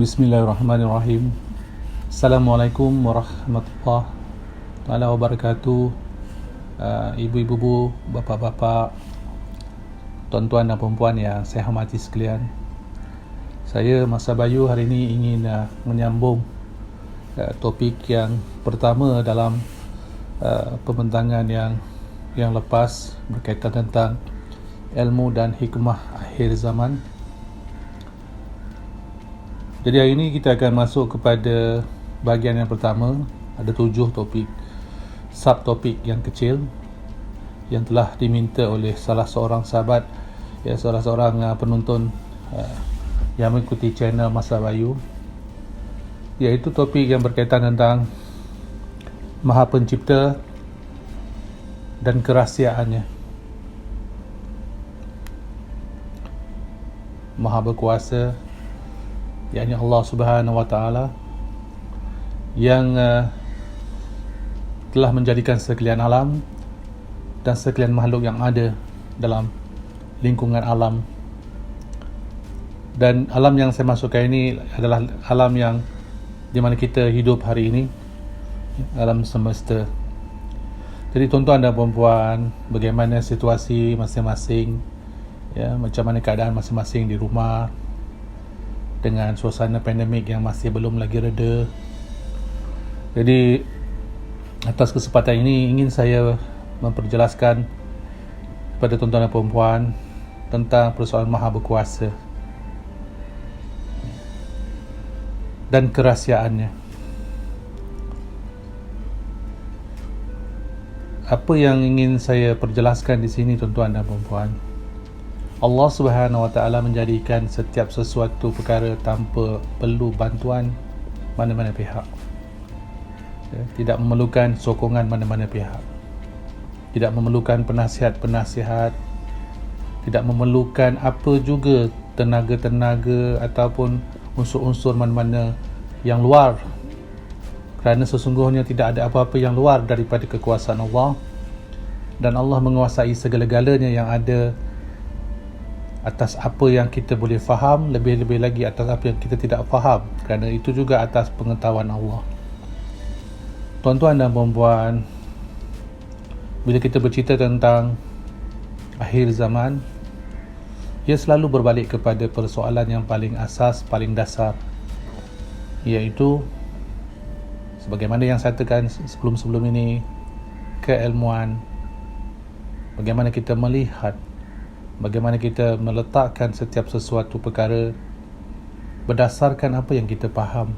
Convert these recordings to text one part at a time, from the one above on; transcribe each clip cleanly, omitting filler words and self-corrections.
Bismillahirrahmanirrahim. Assalamualaikum warahmatullahi taala wabarakatuh. Ibu-ibu, bapa-bapa, tuan-tuan dan puan-puan yang saya hormati sekalian. Saya Masa Bayu hari ini ingin menyambung topik yang pertama dalam pembentangan yang lepas berkaitan tentang ilmu dan hikmah akhir zaman. Jadi hari ini kita akan masuk kepada bahagian yang pertama. Ada 7 topik, subtopik yang kecil yang telah diminta oleh salah seorang sahabat, salah seorang penonton yang mengikuti channel Masa Bayu, iaitu topik yang berkaitan tentang Maha Pencipta dan kerahsiaannya. Maha Berkuasa, yakni Allah Subhanahu Wa Taala, yang telah menjadikan sekalian alam dan sekalian makhluk yang ada dalam lingkungan alam. Dan alam yang saya masukkan ini adalah alam yang di mana kita hidup hari ini, alam semesta. Jadi tuan-tuan dan puan-puan, bagaimana situasi masing-masing, macam mana keadaan masing-masing di rumah dengan suasana pandemik yang masih belum lagi reda. Jadi atas kesempatan ini ingin saya memperjelaskan kepada tuan-tuan dan puan-puan tentang persoalan Maha Berkuasa dan kerahsiaannya. Apa yang ingin saya perjelaskan di sini tuan-tuan dan puan-puan, Allah Subhanahu Wa Taala menjadikan setiap sesuatu perkara tanpa perlu bantuan mana-mana pihak. Tidak memerlukan sokongan mana-mana pihak. Tidak memerlukan penasihat-penasihat. Tidak memerlukan apa juga tenaga-tenaga ataupun unsur-unsur mana-mana yang luar. Kerana sesungguhnya tidak ada apa-apa yang luar daripada kekuasaan Allah, dan Allah menguasai segala-galanya yang ada, atas apa yang kita boleh faham, lebih-lebih lagi atas apa yang kita tidak faham, kerana itu juga atas pengetahuan Allah. Tuan-tuan dan puan-puan, bila kita bercerita tentang akhir zaman, ia selalu berbalik kepada persoalan yang paling asas, paling dasar, iaitu sebagaimana yang saya katakan sebelum-sebelum ini, keilmuan. Bagaimana kita melihat, bagaimana kita meletakkan setiap sesuatu perkara berdasarkan apa yang kita faham,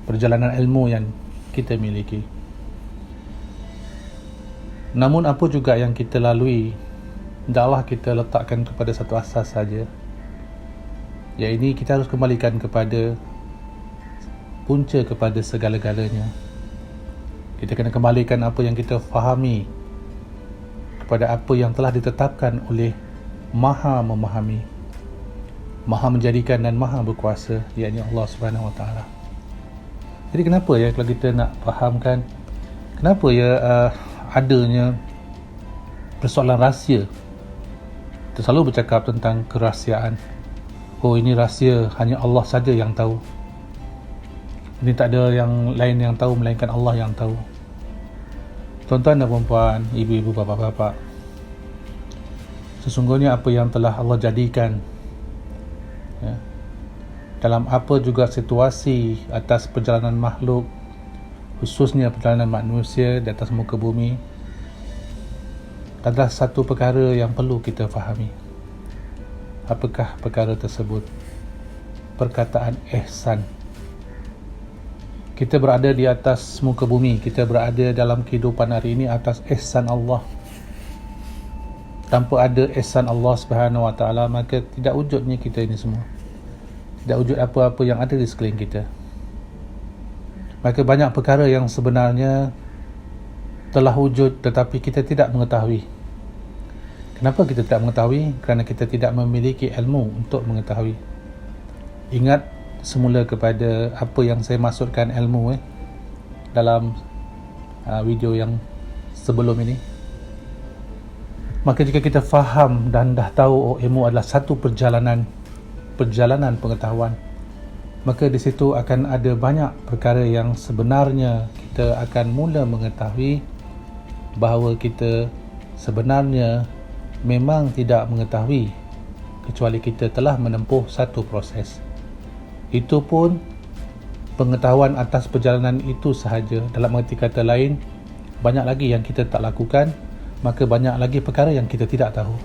perjalanan ilmu yang kita miliki. Namun apa juga yang kita lalui, hendaklah kita letakkan kepada satu asas saja, iaitu kita harus kembalikan kepada punca, kepada segala-galanya. Kita kena kembalikan apa yang kita fahami kepada apa yang telah ditetapkan oleh Maha memahami, Maha menjadikan dan Maha berkuasa, iaitu Allah Subhanahu Wa Taala. Jadi kenapa kalau kita nak fahamkan kenapa adanya persoalan rahsia, kita selalu bercakap tentang kerahsiaan. Ini rahsia, hanya Allah saja yang tahu. Ini tak ada yang lain yang tahu melainkan Allah yang tahu. Tuan-tuan dan puan-puan, ibu-ibu, bapa-bapa, sesungguhnya apa yang telah Allah jadikan, dalam apa juga situasi atas perjalanan makhluk, khususnya perjalanan manusia di atas muka bumi, adalah satu perkara yang perlu kita fahami. Apakah perkara tersebut? Perkataan ihsan. Kita berada di atas muka bumi, kita berada dalam kehidupan hari ini atas ihsan Allah. Tanpa ada ihsan Allah Subhanahu Wa Taala, maka tidak wujudnya kita ini semua. Tidak wujud apa-apa yang ada di sekeliling kita. Maka banyak perkara yang sebenarnya telah wujud tetapi kita tidak mengetahui. Kenapa kita tidak mengetahui? Kerana kita tidak memiliki ilmu untuk mengetahui. Ingat semula kepada apa yang saya maksudkan ilmu dalam video yang sebelum ini. Maka jika kita faham dan dah tahu ilmu adalah satu perjalanan pengetahuan, maka di situ akan ada banyak perkara yang sebenarnya kita akan mula mengetahui bahawa kita sebenarnya memang tidak mengetahui kecuali kita telah menempuh satu proses. Itu pun pengetahuan atas perjalanan itu sahaja. Dalam arti kata lain, banyak lagi yang kita tak lakukan, maka banyak lagi perkara yang kita tidak tahu.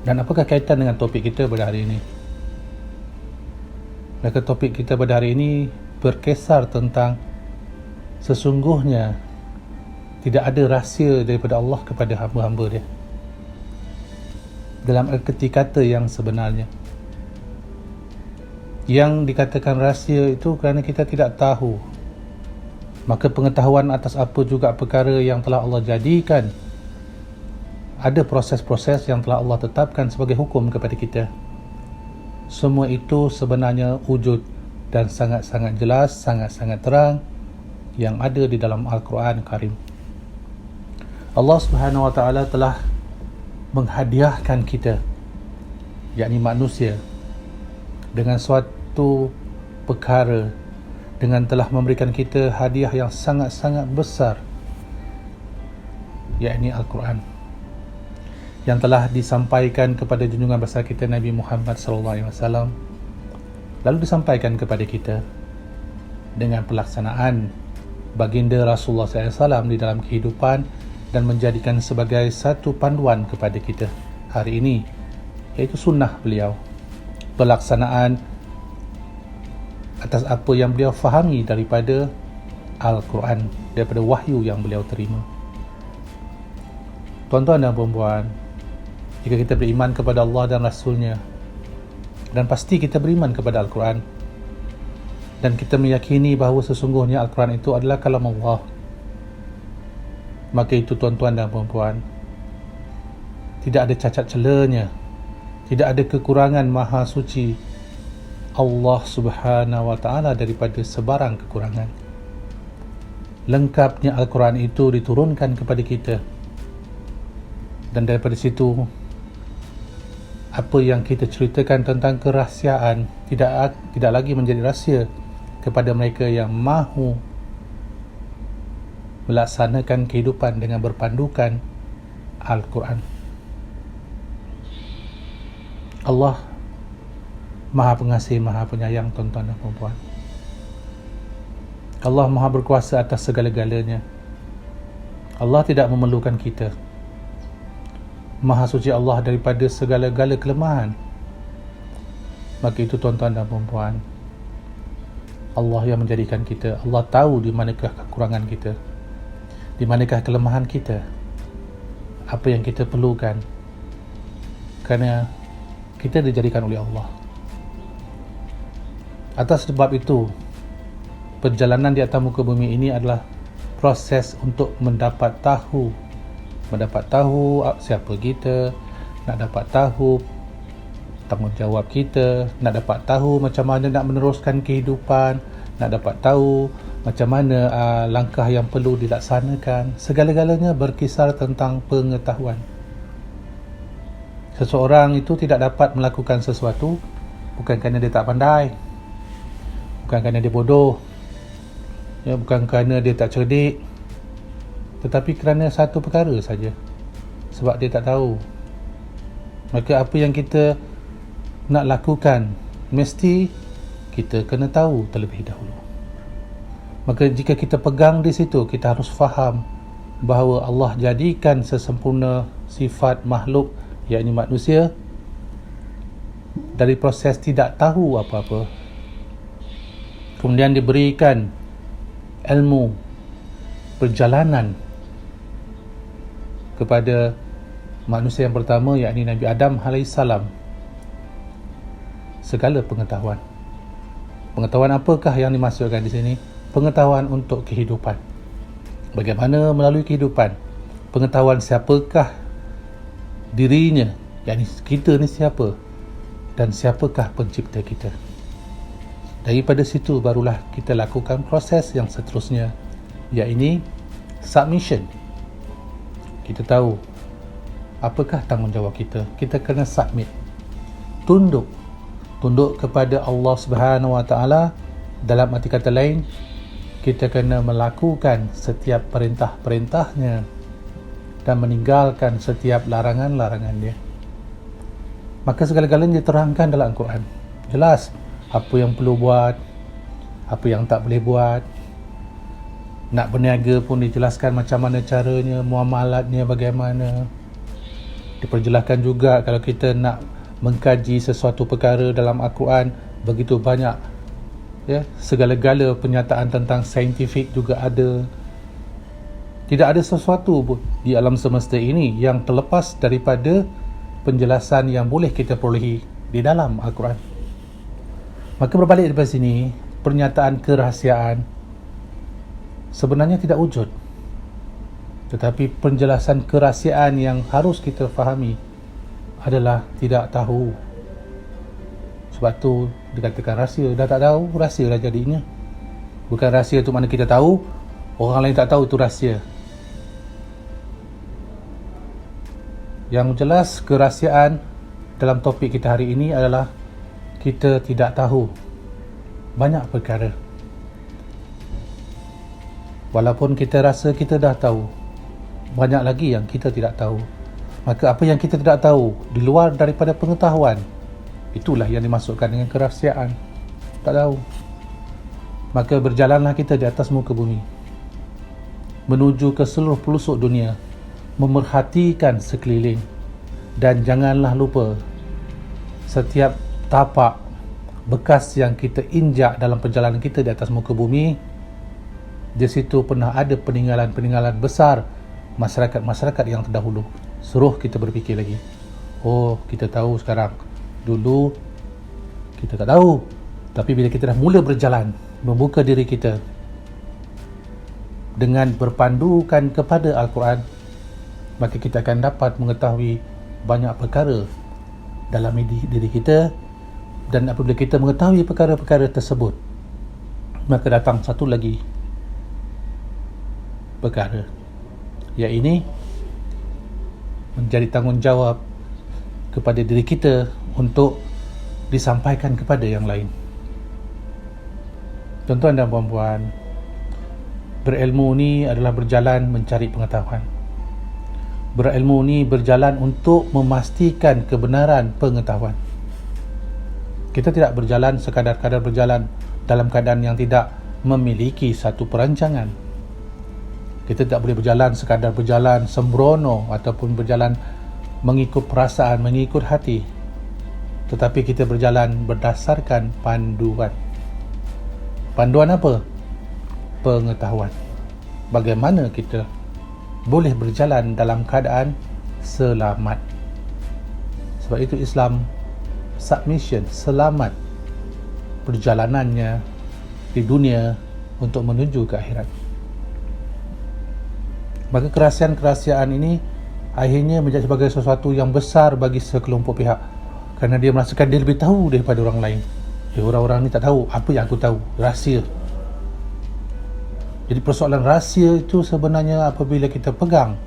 Dan apakah kaitan dengan topik kita pada hari ini? Maka topik kita pada hari ini berkisar tentang sesungguhnya tidak ada rahsia daripada Allah kepada hamba-hamba Dia, dalam erti kata yang sebenarnya. Yang dikatakan rahsia itu kerana kita tidak tahu. Maka pengetahuan atas apa juga perkara yang telah Allah jadikan, ada proses-proses yang telah Allah tetapkan sebagai hukum kepada kita. Semua itu sebenarnya wujud dan sangat-sangat jelas, sangat-sangat terang yang ada di dalam Al-Quran Karim. Allah Subhanahu Wa Taala telah menghadiahkan kita, yakni manusia, dengan suatu perkara, dengan telah memberikan kita hadiah yang sangat-sangat besar, yakni Al-Quran, yang telah disampaikan kepada junjungan besar kita Nabi Muhammad SAW, lalu disampaikan kepada kita dengan pelaksanaan baginda Rasulullah SAW di dalam kehidupan dan menjadikan sebagai satu panduan kepada kita hari ini, iaitu sunnah beliau, pelaksanaan atas apa yang beliau fahami daripada Al-Quran, daripada wahyu yang beliau terima. Tuan-tuan dan puan-puan, jika kita beriman kepada Allah dan Rasulnya, dan pasti kita beriman kepada Al-Quran, dan kita meyakini bahawa sesungguhnya Al-Quran itu adalah kalam Allah, maka itu tuan-tuan dan puan-puan, tidak ada cacat celanya, tidak ada kekurangan Maha Suci Allah Subhanahu Wa Taala daripada sebarang kekurangan. Lengkapnya Al-Quran itu diturunkan kepada kita, dan daripada situ apa yang kita ceritakan tentang kerahsiaan tidak lagi menjadi rahsia kepada mereka yang mahu melaksanakan kehidupan dengan berpandukan Al-Quran. Allah Maha Pengasih, Maha Penyayang, tuan-tuan dan puan-puan. Allah Maha Berkuasa atas segala-galanya. Allah tidak memerlukan kita. Maha Suci Allah daripada segala-gala kelemahan. Maka itu tuan-tuan dan puan-puan, Allah yang menjadikan kita. Allah tahu di manakah kekurangan kita, di manakah kelemahan kita, apa yang kita perlukan, kerana kita dijadikan oleh Allah. Atas sebab itu, perjalanan di atas muka bumi ini adalah proses untuk mendapat tahu siapa kita, nak dapat tahu tanggungjawab kita, nak dapat tahu macam mana nak meneruskan kehidupan, nak dapat tahu macam mana langkah yang perlu dilaksanakan. Segala-galanya berkisar tentang pengetahuan. Seseorang itu tidak dapat melakukan sesuatu bukan kerana dia tak pandai, bukan kerana dia bodoh, bukan kerana dia tak cerdik, tetapi kerana satu perkara saja, sebab dia tak tahu. Maka apa yang kita nak lakukan, mesti kita kena tahu terlebih dahulu. Maka jika kita pegang di situ, kita harus faham bahawa Allah jadikan sesempurna sifat makhluk, yakni manusia, dari proses tidak tahu apa-apa, kemudian diberikan ilmu perjalanan kepada manusia yang pertama, yakni Nabi Adam alaihissalam, segala pengetahuan. Pengetahuan apakah yang dimaksudkan di sini? Pengetahuan untuk kehidupan. Bagaimana melalui kehidupan? Pengetahuan siapakah dirinya, yakni kita ni siapa, dan siapakah pencipta kita. Daripada situ barulah kita lakukan proses yang seterusnya, iaitu submission. Kita tahu apakah tanggungjawab kita. Kita kena submit, tunduk tunduk kepada Allah Subhanahu Wa Taala. Dalam arti kata lain, kita kena melakukan setiap perintah-perintahnya dan meninggalkan setiap larangan-larangan dia. Maka segala-galanya diterangkan dalam Al-Quran. Jelas apa yang perlu buat, apa yang tak boleh buat. Nak berniaga pun dijelaskan macam mana caranya, muamalatnya bagaimana. Diperjelaskan juga kalau kita nak mengkaji sesuatu perkara dalam Al-Quran, begitu banyak ya, segala-gala penyataan tentang saintifik juga ada. Tidak ada sesuatu pun di alam semesta ini yang terlepas daripada penjelasan yang boleh kita perolehi di dalam Al-Quran. Maka berbalik daripada sini, pernyataan kerahsiaan sebenarnya tidak wujud, tetapi penjelasan kerahsiaan yang harus kita fahami adalah tidak tahu. Sebab tu dikatakan rahsia. Dah tak tahu, rahsia dah jadinya. Bukan rahsia tu mana kita tahu, orang lain tak tahu, itu rahsia. Yang jelas kerahsiaan dalam topik kita hari ini adalah kita tidak tahu banyak perkara. Walaupun kita rasa kita dah tahu, banyak lagi yang kita tidak tahu. Maka apa yang kita tidak tahu di luar daripada pengetahuan, itulah yang dimasukkan dengan kerahsiaan. Tak tahu. Maka berjalanlah kita di atas muka bumi menuju ke seluruh pelosok dunia, memerhatikan sekeliling, dan janganlah lupa setiap tapak bekas yang kita injak dalam perjalanan kita di atas muka bumi, di situ pernah ada peninggalan-peninggalan besar masyarakat-masyarakat yang terdahulu. Suruh kita berfikir lagi. Oh, kita tahu sekarang. Dulu kita tak tahu. Tapi bila kita dah mula berjalan, membuka diri kita dengan berpandukan kepada Al-Quran, maka kita akan dapat mengetahui banyak perkara dalam diri kita. Dan apabila kita mengetahui perkara-perkara tersebut, maka datang satu lagi perkara, iaitu menjadi tanggungjawab kepada diri kita untuk disampaikan kepada yang lain. Tuan-tuan dan puan-puan, berilmu ni adalah berjalan mencari pengetahuan. Berilmu ni berjalan untuk memastikan kebenaran pengetahuan. Kita tidak berjalan sekadar-kadar berjalan dalam keadaan yang tidak memiliki satu perancangan. Kita tak boleh berjalan sekadar berjalan sembrono ataupun berjalan mengikut perasaan, mengikut hati. Tetapi kita berjalan berdasarkan panduan. Panduan apa? Pengetahuan. Bagaimana kita boleh berjalan dalam keadaan selamat. Sebab itu Islam submission, selamat perjalanannya di dunia untuk menuju ke akhirat. Maka kerahsiaan-kerahsiaan ini akhirnya menjadi sebagai sesuatu yang besar bagi sekelompok pihak, kerana dia merasakan dia lebih tahu daripada orang lain. Orang-orang ni tak tahu apa yang aku tahu, rahsia. Jadi persoalan rahsia itu sebenarnya apabila kita pegang,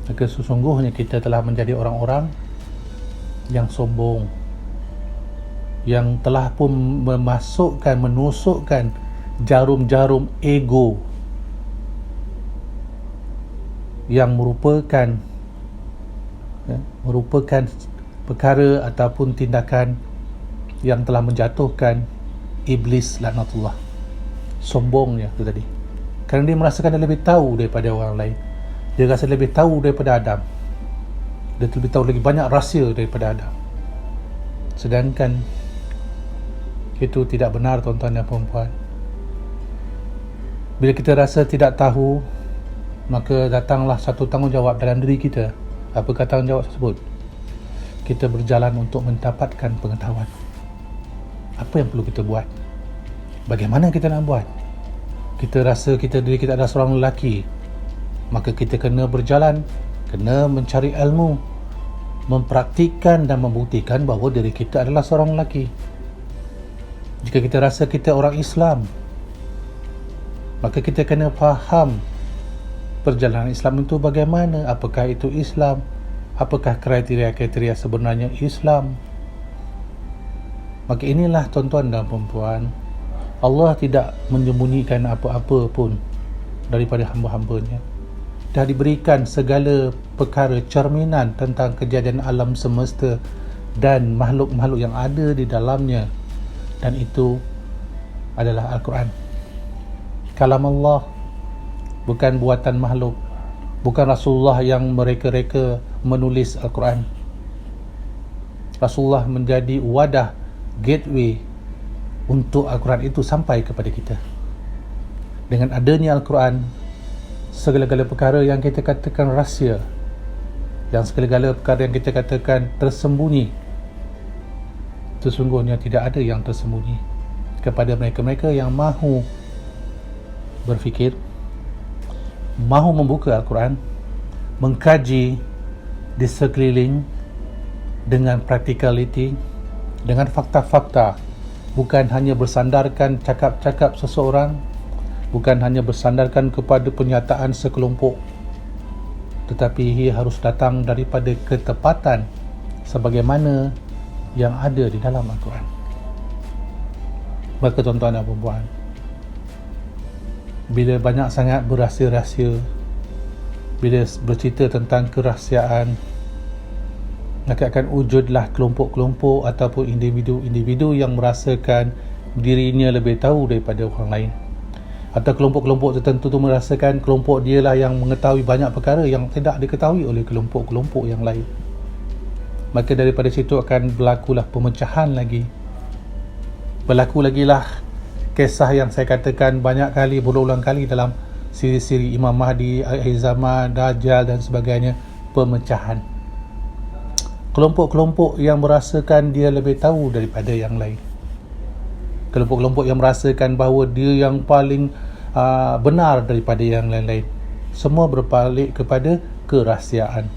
maka sesungguhnya kita telah menjadi orang-orang yang sombong, yang telah pun menusukkan jarum-jarum ego yang merupakan perkara ataupun tindakan yang telah menjatuhkan iblis laknatullah. Sombongnya itu tadi, kerana dia merasakan dia lebih tahu daripada orang lain. Dia rasa lebih tahu daripada Adam. Dia lebih tahu lagi banyak rahsia daripada Adam. Sedangkan itu tidak benar, tuan-tuan dan puan-puan. Bila kita rasa tidak tahu, maka datanglah satu tanggungjawab dalam diri kita. Apakah tanggungjawab tersebut? Kita berjalan untuk mendapatkan pengetahuan. Apa yang perlu kita buat? Bagaimana kita nak buat? Kita rasa diri kita adalah seorang lelaki, maka kita kena berjalan, kena mencari ilmu, mempraktikkan dan membuktikan bahawa diri kita adalah seorang lelaki. Jika kita rasa kita orang Islam, maka kita kena faham perjalanan Islam itu bagaimana. Apakah itu Islam? Apakah kriteria-kriteria sebenarnya Islam? Maka inilah tuan-tuan dan puan-puan, Allah tidak menyembunyikan apa-apa pun daripada hamba-hambanya. Dah diberikan segala perkara cerminan tentang kejadian alam semesta dan makhluk-makhluk yang ada di dalamnya, dan itu adalah Al-Quran, kalam Allah, bukan buatan makhluk, bukan Rasulullah yang mereka-reka menulis Al-Quran. Rasulullah menjadi wadah, gateway untuk Al-Quran itu sampai kepada kita. Dengan adanya Al-Quran, segala-gala perkara yang kita katakan rahsia, yang segala-gala perkara yang kita katakan tersembunyi, sesungguhnya tidak ada yang tersembunyi kepada mereka-mereka yang mahu berfikir, mahu membuka Al-Quran, mengkaji di sekeliling dengan practicality, dengan fakta-fakta, bukan hanya bersandarkan cakap-cakap seseorang, bukan hanya bersandarkan kepada penyataan sekelompok, tetapi ia harus datang daripada ketepatan sebagaimana yang ada di dalam Al-Quran. Maka tuan-tuan dan puan-puan, bila banyak sangat berahsia-rahsia, bila bercerita tentang kerahsiaan, maka akan wujudlah kelompok-kelompok ataupun individu-individu yang merasakan dirinya lebih tahu daripada orang lain, atau kelompok-kelompok tertentu tu merasakan kelompok dialah yang mengetahui banyak perkara yang tidak diketahui oleh kelompok-kelompok yang lain. Maka daripada situ akan berlakulah pemecahan lagi, berlaku lagi lah kisah yang saya katakan banyak kali, berulang kali dalam siri-siri Imam Mahdi, akhir zaman, Dajjal dan sebagainya. Pemecahan, kelompok-kelompok yang merasakan dia lebih tahu daripada yang lain, kelompok-kelompok yang merasakan bahawa dia yang paling benar daripada yang lain-lain. Semua berbalik kepada kerahsiaan.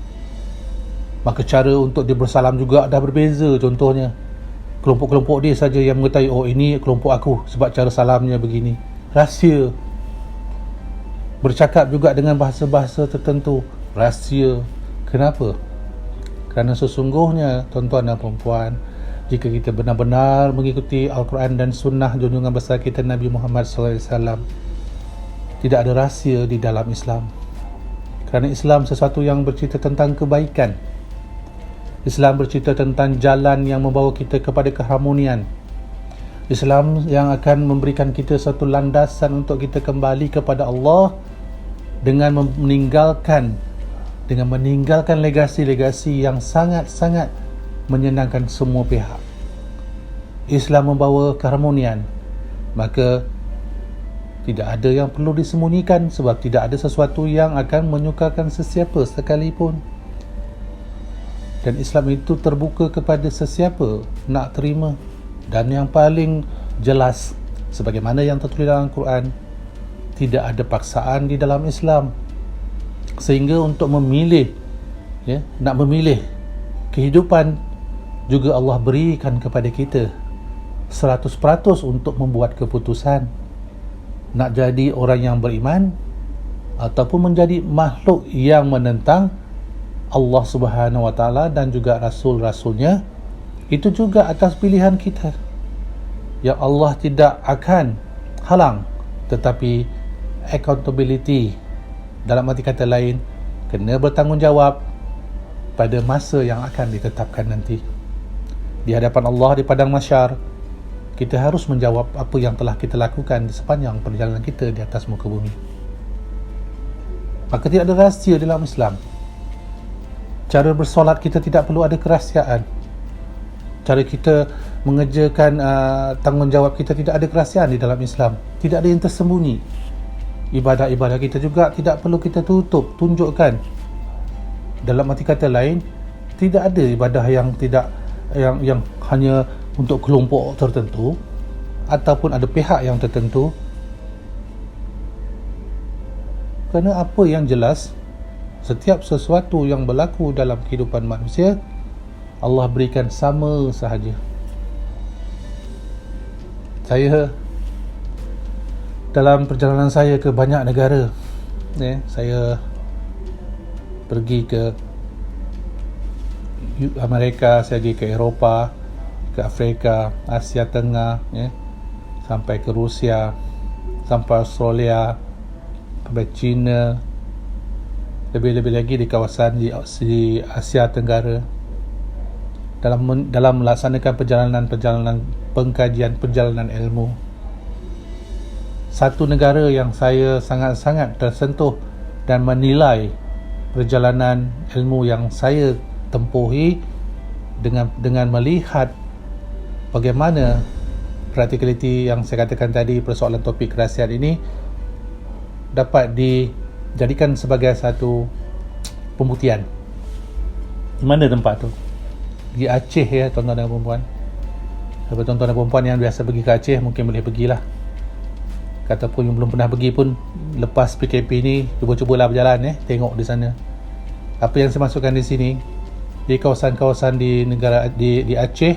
Maka cara untuk dia bersalam juga dah berbeza. Contohnya, kelompok-kelompok dia saja yang mengetahui, oh ini kelompok aku sebab cara salamnya begini. Rahsia. Bercakap juga dengan bahasa-bahasa tertentu, rahsia. Kenapa? Kerana sesungguhnya tuan-tuan dan puan-puan, jika kita benar-benar mengikuti Al-Quran dan Sunnah junjungan besar kita Nabi Muhammad SAW, tidak ada rahsia di dalam Islam. Kerana Islam sesuatu yang bercerita tentang kebaikan. Islam bercerita tentang jalan yang membawa kita kepada keharmonian. Islam yang akan memberikan kita satu landasan untuk kita kembali kepada Allah dengan meninggalkan legasi-legasi yang sangat-sangat menyenangkan semua pihak. Islam membawa keharmonian, maka tidak ada yang perlu disembunyikan, sebab tidak ada sesuatu yang akan menyukakan sesiapa sekalipun. Dan Islam itu terbuka kepada sesiapa nak terima. Dan yang paling jelas, sebagaimana yang tertulis dalam Al-Quran, tidak ada paksaan di dalam Islam. Sehingga untuk memilih, nak memilih kehidupan juga Allah berikan kepada kita 100% untuk membuat keputusan. Nak jadi orang yang beriman ataupun menjadi makhluk yang menentang Allah Subhanahu Wa Taala dan juga Rasul-Rasulnya, itu juga atas pilihan kita, yang Allah tidak akan halang. Tetapi accountability, dalam arti kata lain, kena bertanggungjawab pada masa yang akan ditetapkan nanti di hadapan Allah di padang mahsyar. Kita harus menjawab apa yang telah kita lakukan di sepanjang perjalanan kita di atas muka bumi. Maka tidak ada rahsia dalam Islam. Cara bersolat kita tidak perlu ada kerahsiaan. Cara kita mengerjakan tanggungjawab kita tidak ada kerahsiaan di dalam Islam. Tidak ada yang tersembunyi. Ibadah-ibadah kita juga tidak perlu kita tunjukkan. Dalam arti kata lain, tidak ada ibadah yang hanya untuk kelompok tertentu ataupun ada pihak yang tertentu. Kerana apa yang jelas, setiap sesuatu yang berlaku dalam kehidupan manusia, Allah berikan sama sahaja. Saya dalam perjalanan saya ke banyak negara, saya pergi ke Amerika, saya pergi ke Eropah, ke Afrika, Asia Tengah, sampai ke Rusia, sampai Australia, sampai China, lebih-lebih lagi di kawasan di Asia Tenggara, dalam melaksanakan perjalanan pengkajian perjalanan ilmu. Satu negara yang saya sangat-sangat tersentuh dan menilai perjalanan ilmu yang saya tempuhi dengan melihat bagaimana practicality yang saya katakan tadi, persoalan topik kerahsiaan ini dapat dijadikan sebagai satu pembuktian. Di mana tempat tu? Di Aceh ya, tuan-tuan dan perempuan. Siapa tuan-tuan dan perempuan yang biasa pergi ke Aceh mungkin boleh pergilah. Ataupun yang belum pernah pergi pun, lepas PKP ni cuba-cubalah berjalan, tengok di sana. Apa yang saya masukkan di sini, di kawasan-kawasan di negara di Aceh,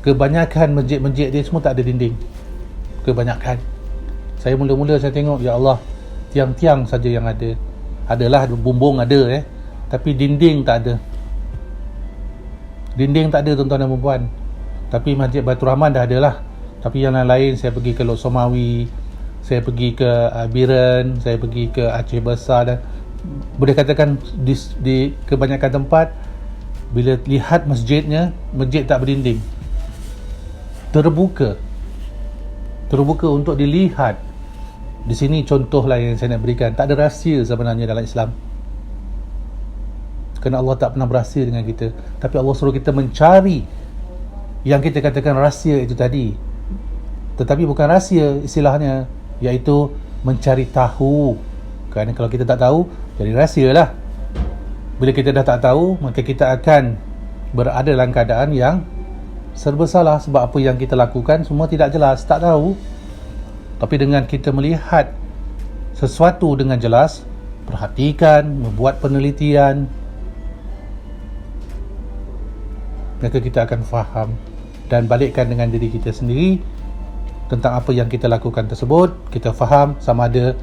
kebanyakan masjid-masjid dia semua tak ada dinding. Kebanyakan. Saya mula-mula saya tengok, ya Allah, tiang-tiang saja yang ada. Adalah bumbung ada, tapi dinding tak ada. Dinding tak ada, tuan-tuan dan perempuan. Tapi Masjid Baitur Rahman dah ada lah. Tapi yang lain, saya pergi ke Lok Somawi, saya pergi ke Biren, saya pergi ke Aceh Besar, dan boleh katakan di kebanyakan tempat, bila lihat masjidnya, masjid tak berdinding, terbuka untuk dilihat. Di sini contohlah yang saya nak berikan. Tak ada rahsia sebenarnya dalam Islam, kerana Allah tak pernah berahsia dengan kita. Tapi Allah suruh kita mencari yang kita katakan rahsia itu tadi. Tetapi bukan rahsia istilahnya, iaitu mencari tahu. Kerana kalau kita tak tahu, jadi rahsia lah. Bila kita dah tak tahu, maka kita akan berada dalam keadaan yang serba salah. Sebab apa yang kita lakukan semua tidak jelas, tak tahu. Tapi dengan kita melihat sesuatu dengan jelas, perhatikan, membuat penelitian, maka kita akan faham dan balikkan dengan diri kita sendiri tentang apa yang kita lakukan tersebut. Kita faham sama ada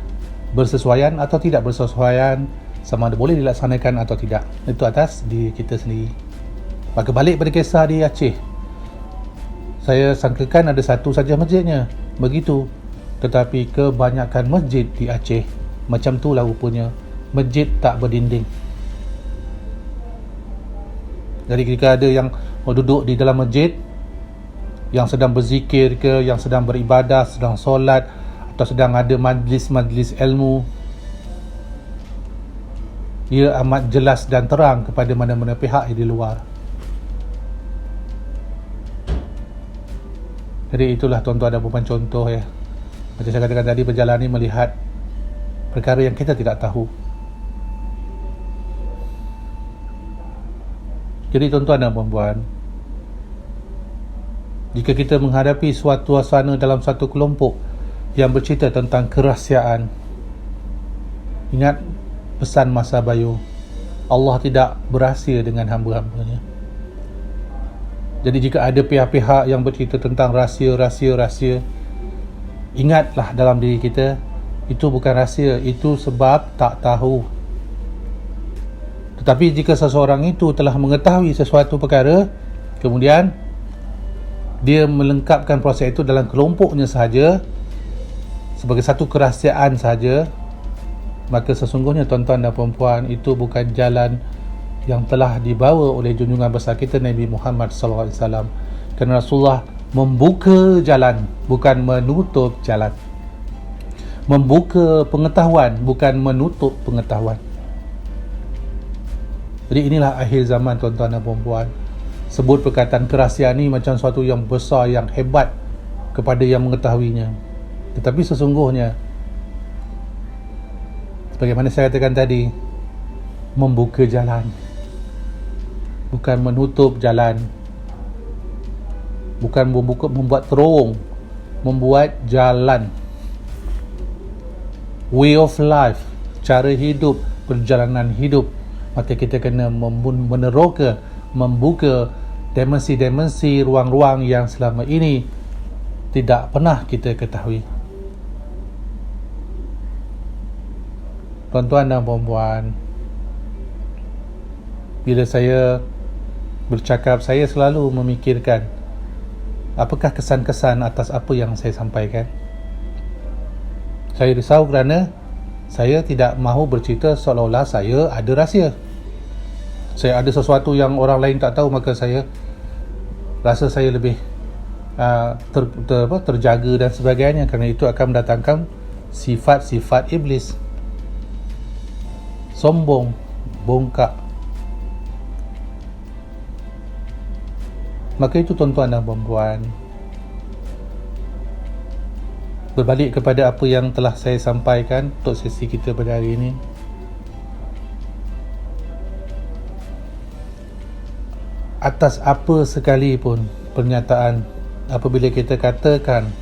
bersesuaian atau tidak bersesuaian, sama ada boleh dilaksanakan atau tidak. Itu atas diri kita sendiri. Maka balik pada kisah di Aceh, saya sangkakan ada satu saja masjidnya, begitu. Tetapi kebanyakan masjid di Aceh macam tu lah rupanya, masjid tak berdinding. Jadi jika ada yang duduk di dalam masjid, yang sedang berzikir ke, yang sedang beribadah, sedang solat, atau sedang ada majlis-majlis ilmu, ia amat jelas dan terang kepada mana-mana pihak di luar. Jadi itulah tuan-tuan dan puan contoh ya. Macam saya katakan tadi, berjalan ni melihat perkara yang kita tidak tahu. Jadi tuan-tuan dan puan-puan, jika kita menghadapi suatu suasana dalam satu kelompok yang bercerita tentang kerahsiaan, ingat pesan Masa Bayu, Allah tidak berahsia dengan hamba-hambanya. Jadi jika ada pihak-pihak yang bercerita tentang rahsia, ingatlah dalam diri kita, itu bukan rahsia, itu sebab tak tahu. Tetapi jika seseorang itu telah mengetahui sesuatu perkara, kemudian dia melengkapkan proses itu dalam kelompoknya sahaja, sebagai satu kerahsiaan sahaja, maka sesungguhnya tuan-tuan dan perempuan, itu bukan jalan yang telah dibawa oleh junjungan besar kita Nabi Muhammad SAW. Kerana Rasulullah membuka jalan, bukan menutup jalan. Membuka pengetahuan, bukan menutup pengetahuan. Jadi inilah akhir zaman tuan-tuan dan perempuan. Sebut perkataan kerahsiaan ni macam suatu yang besar, yang hebat kepada yang mengetahuinya. Tetapi sesungguhnya, sebagaimana saya katakan tadi, membuka jalan, bukan menutup jalan. Bukan membuat terowong, membuat jalan. Way of life, cara hidup, perjalanan hidup. Maka kita kena meneroka, membuka dimensi-dimensi ruang-ruang yang selama ini tidak pernah kita ketahui. Tuan-tuan dan puan-puan, bila saya bercakap, saya selalu memikirkan apakah kesan-kesan atas apa yang saya sampaikan. Saya risau kerana saya tidak mahu bercerita seolah-olah saya ada rahsia, saya ada sesuatu yang orang lain tak tahu, maka saya rasa saya lebih terjaga dan sebagainya. Kerana itu akan mendatangkan sifat-sifat iblis, sombong, bongkak. Maka itu tuan-tuan dan puan-puan, berbalik kepada apa yang telah saya sampaikan untuk sesi kita pada hari ini, atas apa sekalipun pernyataan, apabila kita katakan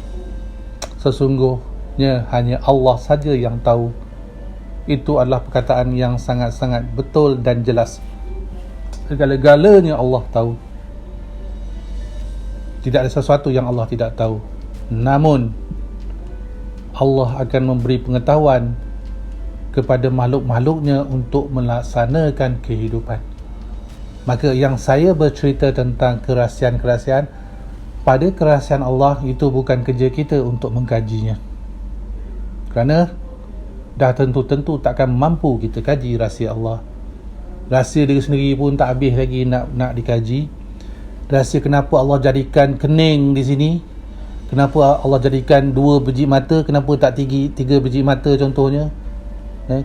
sesungguhnya hanya Allah saja yang tahu, itu adalah perkataan yang sangat-sangat betul dan jelas. Segala-galanya Allah tahu. Tidak ada sesuatu yang Allah tidak tahu. Namun Allah akan memberi pengetahuan kepada makhluk-makhluknya untuk melaksanakan kehidupan. Maka yang saya bercerita tentang kerahsiaan-kerahsiaan, pada kerahsiaan Allah itu bukan kerja kita untuk mengkajinya, kerana dah tentu-tentu takkan mampu kita kaji rahsia Allah. Rahsia diri sendiri pun tak habis lagi nak dikaji. Rahsia kenapa Allah jadikan kening di sini, kenapa Allah jadikan 2 biji mata, kenapa tak 3 biji mata contohnya,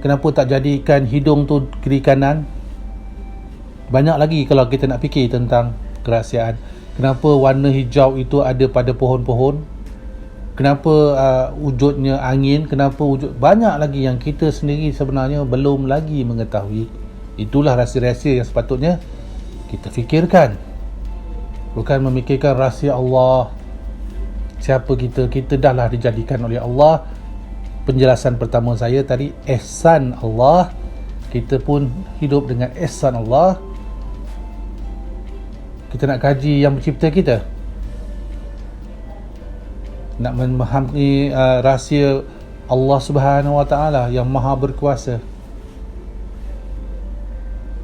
kenapa tak jadikan hidung tu kiri kanan. Banyak lagi kalau kita nak fikir tentang kerahsiaan. Kenapa warna hijau itu ada pada pohon-pohon, kenapa wujudnya angin, kenapa banyak lagi yang kita sendiri sebenarnya belum lagi mengetahui. Itulah rahsia-rahsia yang sepatutnya kita fikirkan, bukan memikirkan rahsia Allah. Siapa kita? Kita dah lah dijadikan oleh Allah. Penjelasan pertama saya tadi, ihsan Allah. Kita pun hidup dengan ihsan Allah. Kita nak kaji yang mencipta kita, nak memahami rahsia Allah Subhanahu Wa Taala yang maha berkuasa.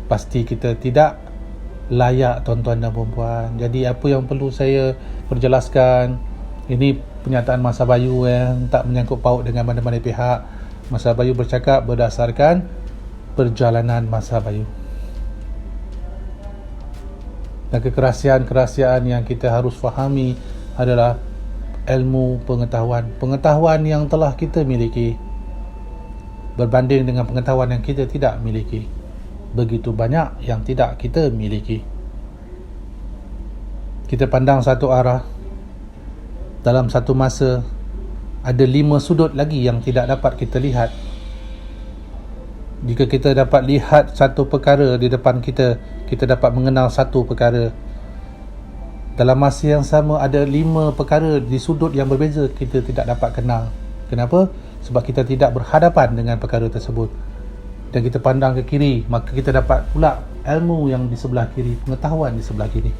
Pasti kita tidak layak, tuan-tuan dan puan-puan. Jadi apa yang perlu saya perjelaskan, ini pernyataan Masa Bayu yang tak menyangkut paut dengan mana-mana pihak. Masa Bayu bercakap berdasarkan perjalanan Masa Bayu. Dan kerahsiaan-kerahsiaan yang kita harus fahami adalah ilmu pengetahuan yang telah kita miliki berbanding dengan pengetahuan yang kita tidak miliki. Begitu banyak yang tidak kita miliki. Kita pandang satu arah, dalam satu masa ada 5 sudut lagi yang tidak dapat kita lihat. Jika kita dapat lihat satu perkara di depan kita, kita dapat mengenal satu perkara. Dalam masa yang sama ada 5 perkara di sudut yang berbeza kita tidak dapat kenal. Kenapa? Sebab kita tidak berhadapan dengan perkara tersebut. Dan kita pandang ke kiri, maka kita dapat pula ilmu yang di sebelah kiri, pengetahuan di sebelah kiri.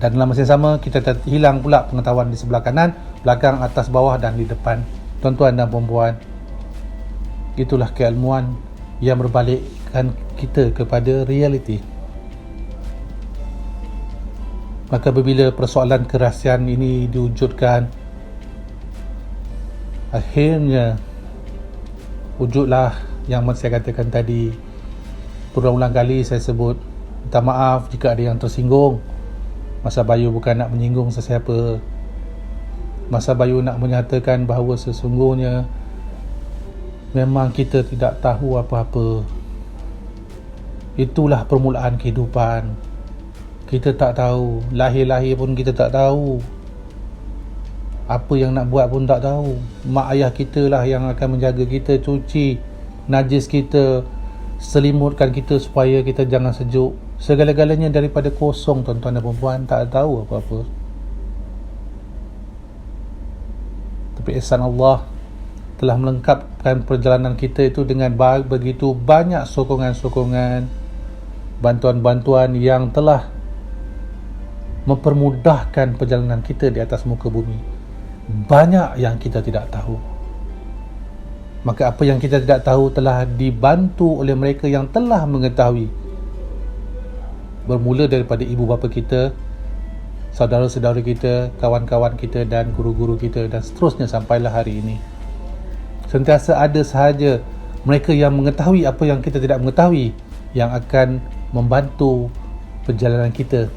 Dan dalam masa yang sama kita hilang pula pengetahuan di sebelah kanan, belakang, atas, bawah dan di depan. Tuan-tuan dan puan-puan, itulah keilmuan yang berbalikkan kita kepada realiti. Maka apabila persoalan kerahsiaan ini diwujudkan, akhirnya wujudlah yang saya katakan tadi. Berulang-ulang kali saya sebut, minta maaf jika ada yang tersinggung. Masa Bayu bukan nak menyinggung sesiapa. Masa Bayu nak menyatakan bahawa sesungguhnya memang kita tidak tahu apa-apa. Itulah permulaan kehidupan. Kita tak tahu. Lahir-lahir pun kita tak tahu. Apa yang nak buat pun tak tahu. Mak ayah kita lah yang akan menjaga kita, cuci najis kita, selimutkan kita supaya kita jangan sejuk. Segala-galanya daripada kosong, tuan-tuan dan puan-puan, tak tahu apa-apa. Tapi ihsan Allah telah melengkapkan perjalanan kita itu dengan begitu banyak sokongan-sokongan, bantuan-bantuan yang telah mempermudahkan perjalanan kita di atas muka bumi. Banyak yang kita tidak tahu. Maka apa yang kita tidak tahu telah dibantu oleh mereka yang telah mengetahui. bermula daripada ibu bapa kita, saudara-saudara kita, kawan-kawan kita dan guru-guru kita, dan seterusnya sampailah hari ini. Sentiasa ada sahaja mereka yang mengetahui apa yang kita tidak mengetahui, yang akan membantu perjalanan kita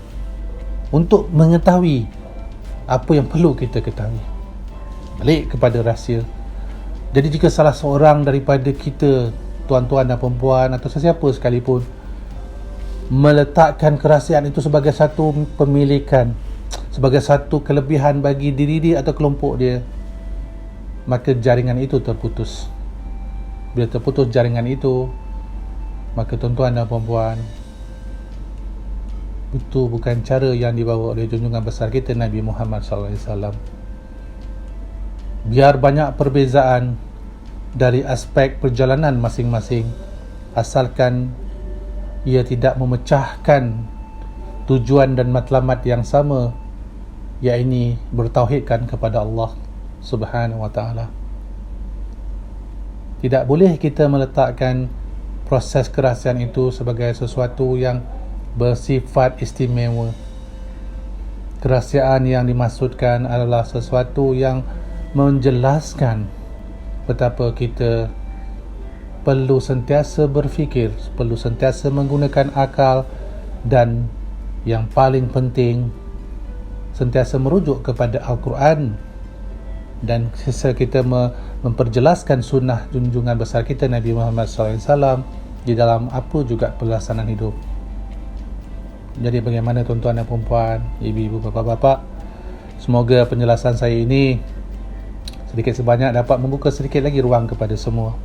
untuk mengetahui apa yang perlu kita ketahui. Balik kepada rahsia. Jadi jika salah seorang daripada kita, tuan-tuan dan perempuan atau sesiapa sekalipun, meletakkan kerahsiaan itu sebagai satu pemilikan, sebagai satu kelebihan bagi diri dia atau kelompok dia, maka jaringan itu terputus. Bila terputus jaringan itu, maka tuan-tuan dan perempuan, itu bukan cara yang dibawa oleh junjungan besar kita Nabi Muhammad SAW. Biar banyak perbezaan dari aspek perjalanan masing-masing, asalkan ia tidak memecahkan tujuan dan matlamat yang sama, iaitu bertauhidkan kepada Allah Subhanahu wa ta'ala. Tidak boleh kita meletakkan proses kerahsiaan itu sebagai sesuatu yang bersifat istimewa. Kerahsiaan yang dimaksudkan adalah sesuatu yang menjelaskan betapa kita perlu sentiasa berfikir, perlu sentiasa menggunakan akal, dan yang paling penting, sentiasa merujuk kepada Al-Quran, dan sisa kita memperjelaskan sunnah junjungan besar kita Nabi Muhammad SAW di dalam apa juga pelaksanaan hidup. Jadi bagaimana tuan-tuan dan perempuan, ibu-ibu, bapa-bapa, semoga penjelasan saya ini sedikit sebanyak dapat membuka sedikit lagi ruang kepada semua.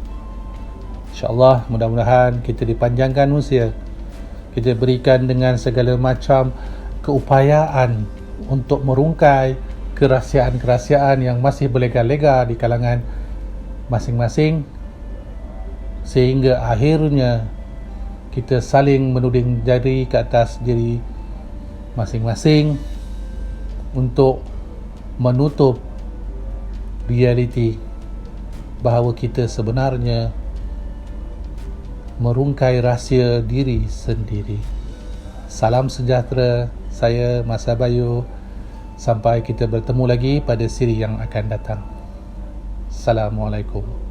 InsyaAllah, mudah-mudahan kita dipanjangkan usia, kita berikan dengan segala macam keupayaan untuk merungkai kerahsiaan-kerahsiaan yang masih berlega-lega di kalangan masing-masing, sehingga akhirnya kita saling menuding jari ke atas diri masing-masing untuk menutup realiti bahawa kita sebenarnya merungkai rahsia diri sendiri. Salam sejahtera, saya Mas Abayu. Sampai kita bertemu lagi pada siri yang akan datang. Assalamualaikum.